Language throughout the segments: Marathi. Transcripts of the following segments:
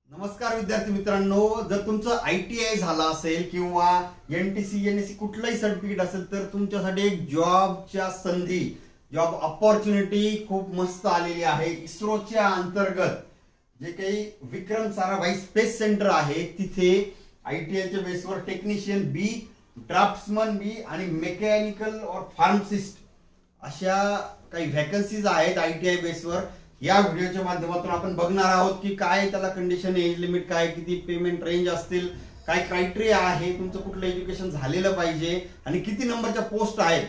नमस्कार विद्यार्थी मित्रांनो, जर तुमचं ITI झाला असेल किंवा NTC NSC कुठलंही सर्टिफिकेट असेल तर तुमच्यासाठी एक जॉबच्या संधी, जॉब अपॉर्च्युनिटी खूप मस्त आलेली आहे। इस्रोच्या अंतर्गत जे काही विक्रम साराभाई स्पेस सेंटर आहे तिथे ITI च्या बेसवर टेक्निशियन बी, ड्राफ्ट्समन बी आणि मेकॅनिकल और फार्मासिस्ट अशा काही वॅकन्सीज आहेत ITI बेसवर। या व्हिडिओच्या माध्यमातून आपण बघणार आहोत की काय त्याला कंडिशन, एज लिमिट काय, किती पेमेंट रेंज असतील, काय क्रायटेरिया आहे, तुमचं कुठलं एज्युकेशन झालेलं पाहिजे आणि किती नंबरच्या पोस्ट आहेत।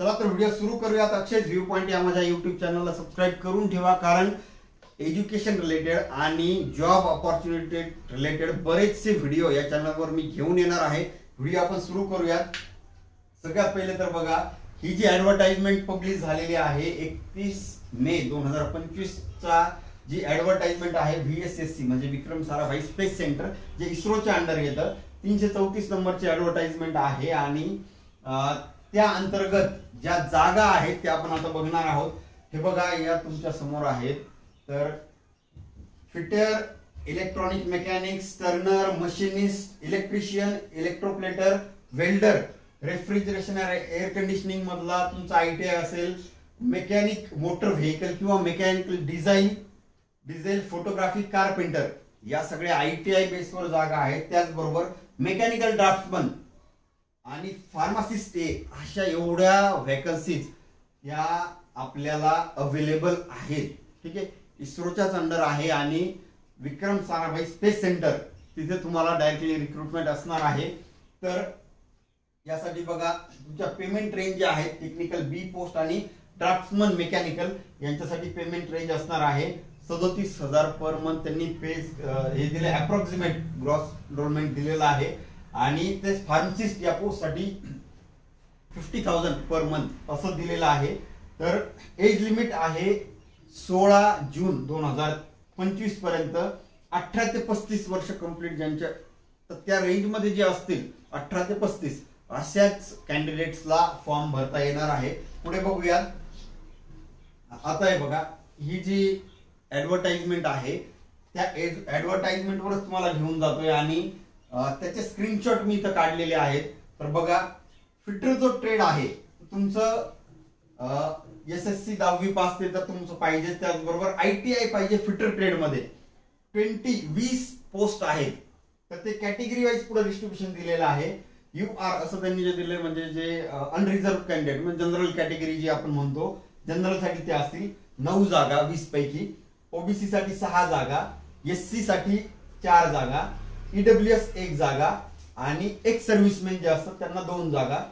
चला तर व्हिडिओ सुरू करूयात। अक्षय व्ह्यू पॉइंट या माझ्या YouTube चॅनलला सबस्क्राइब करून ठेवा, कारण एज्युकेशन रिलेटेड आणि जॉब अपॉर्च्युनिटी रिलेटेड बरेचसे व्हिडिओ या चॅनलवर मी घेऊन येणार आहे। व्हिडिओ आपण सुरू करूयात। सगळ्यात पहिले तर बघा, ही जी ऍडव्हर्टाइजमेंट पब्लिश झालेली आहे 31 मे 2025 चा जी ऍडव्हर्टाइजमेंट आहे VSSC म्हणजे विक्रम साराभाई स्पेस सेंटर, जे इस्रोच्या अंडर येतं, 334 नंबरची ऍडव्हर्टाइजमेंट आहे आणि त्या अंतर्गत ज्या जागा आहेत त्या आपण आता बघणार आहोत। हे बघा, या तुमच्या समोर आहेत। तर fitter, electronic mechanics, turner, machinist, electrician, electroplater, welder, refrigeration air conditioning मधला तुमचा ITI असेल, मेकॅनिक मोटर व्हेकल किंवा mechanical design, diesel, photography, carpenter, या सगळ्या ITI बेसवर जागा आहेत। त्याचबरोबर मेकॅनिकल ड्राफ्ट्समन आणि फार्मासिस्ट अशा एवढ्या वॅकन्सीज या आपल्याला अवेलेबल आहेत। ठीक आहे, इस्रोच्याच अंडर आहे आणि विक्रम साराभाई स्पेस सेंटर तिथे तुम्हाला डायरेक्टली रिक्रुटमेंट असणार आहे। तर यासाठी बघा, तुमच्या पेमेंट रेंज जे आहे टेक्निकल बी पोस्ट आणि ड्राफ्ट्समन मेकॅनिकल यांच्यासाठी पेमेंट रेंज असणार आहे 37,000 पर मंथ। त्यांनी पे हे दिले, अप्रॉक्सिमेट ग्रॉस एनरोलमेंट दिलेला आहे आणि ते फार्मासिस्ट या पोस्ट साठी 50,000 पर मंथ असं दिलेलं आहे। तर एज लिमिट आहे 16 जून 2025 पर्यंत। 18 ते 35 वर्ष कंप्लीट ज्यांच्या, तर त्या रेंज मध्ये जे असतील 18 ते 35 अशाच कॅन्डिडेट्सला फॉर्म भरता येणार आहे। पुढे बघूयात। आता हे बघा, ही जी ऍडव्हर्टाइजमेंट आहे त्या ऍडव्हर्टाइजमेंट वरच तुम्हाला घेऊन जातोय आणि त्याचे स्क्रीनशॉट मी इथं काढलेले आहेत। तर बघा, फिटर जो ट्रेड आहे तुमचं SSC 10वी पास ते तर तुमचं पाहिजे, त्याचबरोबर ITI पाहिजे फिटर ट्रेड मध्ये। 20 पोस्ट आहेत, तर ते कॅटेगरी वाईज पुढे डिस्ट्रीब्युशन दिलेलं आहे। UR असं त्यांनी जे दिले म्हणजे जे अनरिझर्व कॅन्डिडेट म्हणजे जनरल कॅटेगरी जी आपण म्हणतो, जनरल साठी ते असतील 9 जागा 20 पैकी, OBC साठी 6 जागा, SC साठी 4 जागा, EWS 1 जागा आणि एक्स सर्व्हिसमॅन जे असतात त्यांना 2 जागा,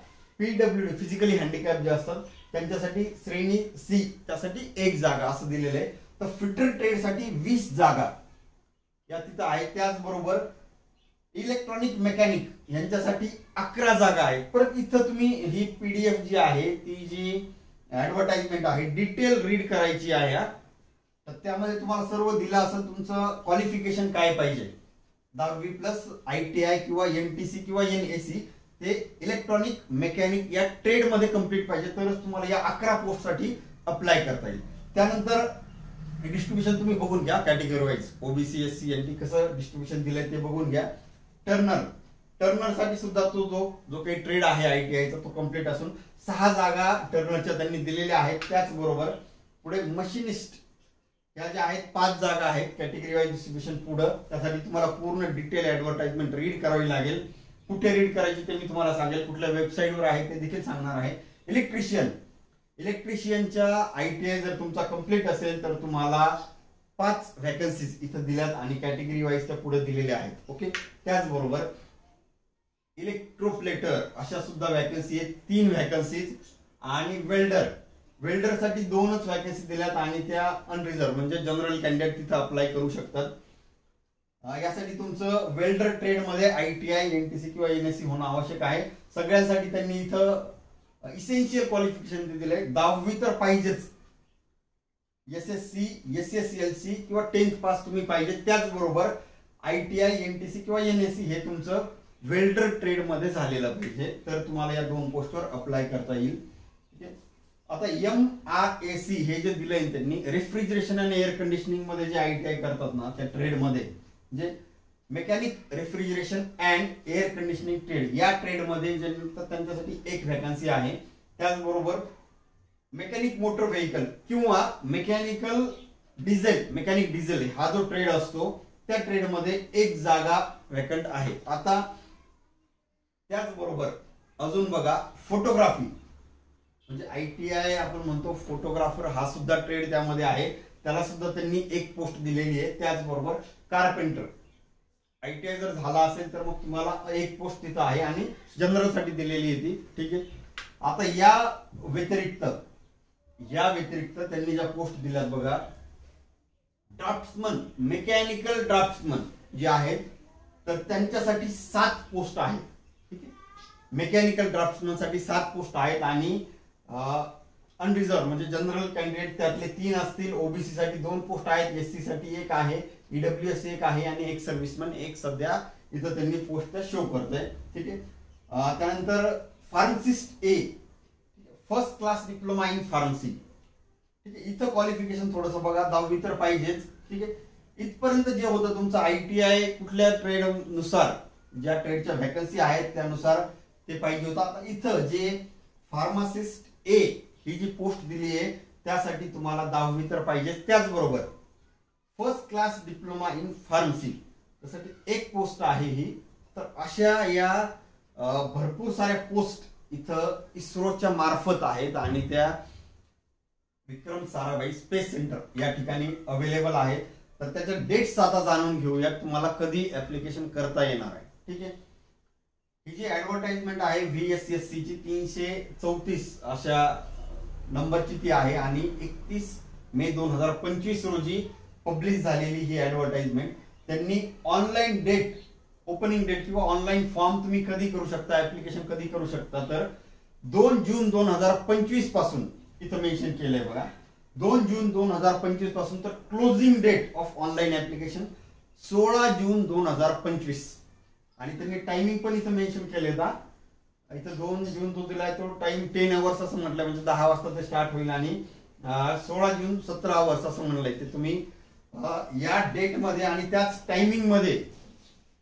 PWD फिजिकली हँडिकॅप जे असतात त्यांच्यासाठी श्रेणी C त्यासाठी 1 जागा असं दिलेलं आहे। तर फिटर ट्रेड साठी 20 जागा या तिथं आहे। त्याचबरोबर इलेक्ट्रॉनिक मेकॅनिक यांच्यासाठी 11 जागा आहेत। परत इथं तुम्ही ही PDF जी आहे ती जी ऍडव्हर्टाइजमेंट आहे डिटेल रीड करायची आहे। तर त्यामध्ये तुम्हाला सर्व दिलं असेल, तुमचं क्वालिफिकेशन काय पाहिजे, 10वी प्लस ITI किंवा NTC किंवा NSC ते इलेक्ट्रॉनिक मेकॅनिक या ट्रेड मध्ये कंप्लीट पाहिजे, तरच तुम्हाला या 11 पोस्ट साठी अप्लाय करता येईल। त्यानंतर डिस्ट्रीब्युशन तुम्ही बघून घ्या category wise, OBC SC NT कसं डिस्ट्रीब्युशन दिलंय ते बघून घ्या। टर्नर साठी सुद्धा तो जो काही ट्रेड आहे ITI चा तो कंप्लीट असून 6 जागा टर्नरच्या त्यांनी दिलेल्या आहेत। त्याचबरोबर पुढे मशीनिस्ट या ज्या आहेत 5 जागा आहेत कॅटेगरी वाईज डिस्ट्रीब्युशन पुढे। त्यासाठी तुम्हाला पूर्ण डिटेल ऍडव्हर्टाइजमेंट रीड करावी लागेल। कुठे रीड करायची ते मी तुम्हाला सांगेल, कुठल्या वेबसाईटवर आहे ते देखील सांगणार आहे। इलेक्ट्रिशियनच्या ITI जर तुमचा कंप्लीट असेल तर तुम्हाला 5 वॅकन्सीज इथं दिल्यात आणि कॅटेगरी वाईज त्या पुढे दिलेल्या आहेत। ओके, त्याचबरोबर इलेक्ट्रोप्लेटर अशा सुद्धा वॅकन्सी आहेत 3 वॅकन्सीज आणि वेल्डर साठी 2च वॅकन्सी दिल्यात आणि त्या अनरिझर्व म्हणजे जनरल कॅन्डिडेट तिथं अप्लाय करू शकतात। यासाठी तुमचं वेल्डर ट्रेड मध्ये ITI NTC किंवा NSC होणं आवश्यक आहे। सगळ्यांसाठी त्यांनी इथं इसेन्शियल क्वालिफिकेशन दिलंय, 10वी तर पाहिजेच, SSC SSLC किंवा 10th पास तुम्ही पाहिजे। त्याचबरोबर ITI NTC किंवा NSC हे तुमचं वेल्डर ट्रेड मध्ये झालेलं पाहिजे, तर तुम्हाला या 2 पोस्टवर अप्लाय करता येईल। ठीक आहे, आता MRAC हे जे दिलंय त्यांनी रेफ्रिजरेशन आणि एअर कंडिशनिंग मध्ये जे ITI करतात ना त्या ट्रेड मध्ये, म्हणजे mechanic refrigeration and air conditioning trade या ट्रेडमध्ये त्यांच्यासाठी एक व्हॅकन्सी आहे. त्याचबरोबर मेकॅनिक मोटर व्हेकल किंवा मेकॅनिक डिझेल हा जो ट्रेड असतो त्या ट्रेडमध्ये एक जागा व्हॅकंट आहे. आता त्याचबरोबर अजून बघा फोटोग्राफी म्हणजे ITI आपण म्हणतो फोटोग्राफर हा सुद्धा ट्रेड त्यामध्ये आहे, त्याला सुद्धा त्यांनी एक पोस्ट दिलेली आहे. त्याचबरोबर कारपेंटर ITI जर झाला असेल तर मग तुम्हाला एक पोस्ट तिथं आहे आणि जनरल साठी दिलेली आहे ती. ठीक आहे. आता या व्यतिरिक्त त्यांनी ज्या पोस्ट दिल्यात बघा, ड्राफ्ट्समन मेकॅनिकल ड्राफ्ट्समन जे आहेत तर त्यांच्यासाठी 7 पोस्ट आहेत. ठीक आहे. मेकॅनिकल ड्राफ्ट्समन साठी 7 पोस्ट आहेत आणि अनरिझर्व म्हणजे जनरल कॅन्डिडेट त्यातले 3 असतील, ओबीसी साठी 2 पोस्ट आहेत, SC साठी 1 आहे, EWS 1 आहे आणि एक सर्व्हिसमन 1 सध्या इथं त्यांनी पोस्ट शो करतोय. ठीक आहे. त्यानंतर pharmacist A first class diploma in pharmacy. ठीक आहे. इथं क्वालिफिकेशन थोडंसं बघा 10वी तर पाहिजेच. ठीक आहे. इथपर्यंत जे होतं तुमचं ITI कुठल्या ट्रेड नुसार ज्या ट्रेडच्या व्हॅकन्सी आहेत त्यानुसार ते पाहिजे होतं. आता इथं जे फार्मासिस्ट A ही जी पोस्ट दिली आहे त्यासाठी तुम्हाला 10वी तर पाहिजे. त्याचबरोबर first class diploma in pharmacy त्यासाठी एक पोस्ट आहे ही. तर अशा या भरपूर साऱ्या पोस्ट इथं इस्रोच्या मार्फत आहेत आणि त्या विक्रम साराभाई स्पेस सेंटर या ठिकाणी अवेलेबल आहेत. तर त्याच्या डेट्स आता जाणून घेऊया तुम्हाला कधी ऍप्लिकेशन करता येणार आहे. ठीक आहे. ही जी ऍडव्हर्टाइजमेंट आहे VSSC ची 334 अशा नंबरची ती आहे आणि 31 मे 2025 रोजी पब्लिश झालेली ही ऍडव्हर्टाइजमेंट. त्यांनी ऑनलाईन डेट ओपनिंग डेट किंवा ऑनलाईन फॉर्म तुम्ही कधी करू शकता, ऍप्लिकेशन कधी करू शकता तर 2 जून 2025 पासून इथं मेन्शन केलंय बघा. 2 जून 2025 पासून तर closing date of online application 16 जून 2025 आणि त्यांनी टायमिंग पण इथं मेन्शन केले होता. इथं 2 जून तो दिलाय तो टाइम 10 आवर्स असं म्हटलं म्हणजे 10 वाजता ते स्टार्ट होईल आणि 16 जून 17 आवर्स असं म्हणलंय. ते तुम्ही या डेट मध्ये आणि त्याच टायमिंग मध्ये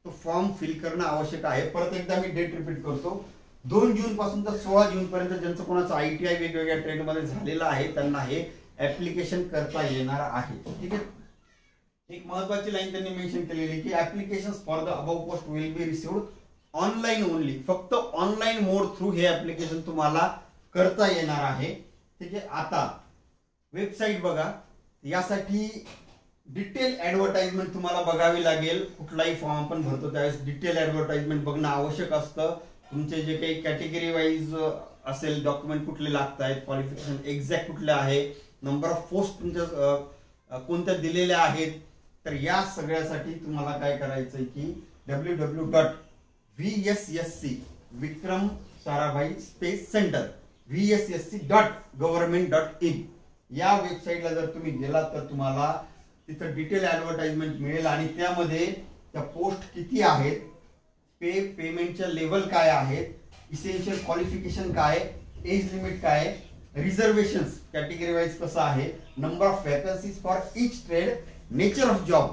तो फॉर्म फिल करणं आवश्यक आहे. परत एकदा मी डेट रिपीट करतो. 2 जून पासून तर 16 जून पर्यंत ज्यांचं कोणाचं ITI वेगवेगळ्या ट्रेड मध्ये झालेलं आहे त्यांना हे ऍप्लिकेशन करता येणार आहे. ठीक आहे. एक महत्वाची लाईन त्यांनी मेन्शन केलेली की applications for the above post will be received online only. फक्त ऑनलाईन मोड थ्रू हे ऍप्लिकेशन तुम्हाला करता येणार आहे. ठीक आहे. आता वेबसाईट बघा. यासाठी डिटेल ऍडव्हर्टाइजमेंट तुम्हाला बघावी लागेल. कुठलाही फॉर्म आपण भरतो त्यावेळेस डिटेल ऍडव्हर्टाइजमेंट बघणं आवश्यक असतं. तुमचे जे काही कॅटेगरी वाईज असेल डॉक्युमेंट कुठले लागत आहेत, क्वालिफिकेशन एक्झॅक्ट कुठले आहे, नंबर ऑफ पोस्ट तुमच्या कोणत्या दिलेल्या आहेत. तर या सगळ्यासाठी तुम्हाला काय करायचंय की www.vssc Vikram Sarabhai space centre vssc.government.in या वेबसाईटला जर तुम्ही गेलात तर तुम्हाला तिथं डिटेल ऍडव्हर्टाइजमेंट मिळेल आणि त्यामध्ये त्या पोस्ट किती आहेत, पेमेंटच्या लेवल काय आहेत, इसेन्शियल क्वालिफिकेशन काय, एज लिमिट काय, रिझर्वेशन्स कॅटेगरी वाईज कसं आहे, number of vacancies for each trade, nature of job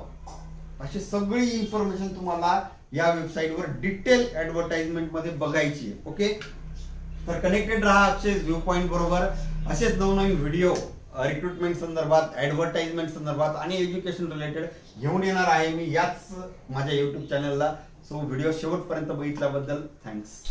अशी सगळी इन्फॉर्मेशन तुम्हाला या वेबसाईटवर डिटेल ऍडव्हर्टाइजमेंट मध्ये बघायची आहे. ओके. तर कनेक्टेड राहा अक्षय व्ह्यू पॉइंट बरोबर. असेच नवनवीन व्हिडिओ रिक्रुटमेंट संदर्भात, ऍडव्हर्टाइजमेंट संदर्भात आणि एज्युकेशन रिलेटेड घेऊन येणार आहे मी याच माझ्या युट्यूब चॅनलला. सो व्हिडिओ शेवटपर्यंत बघितल्याबद्दल थँक्स.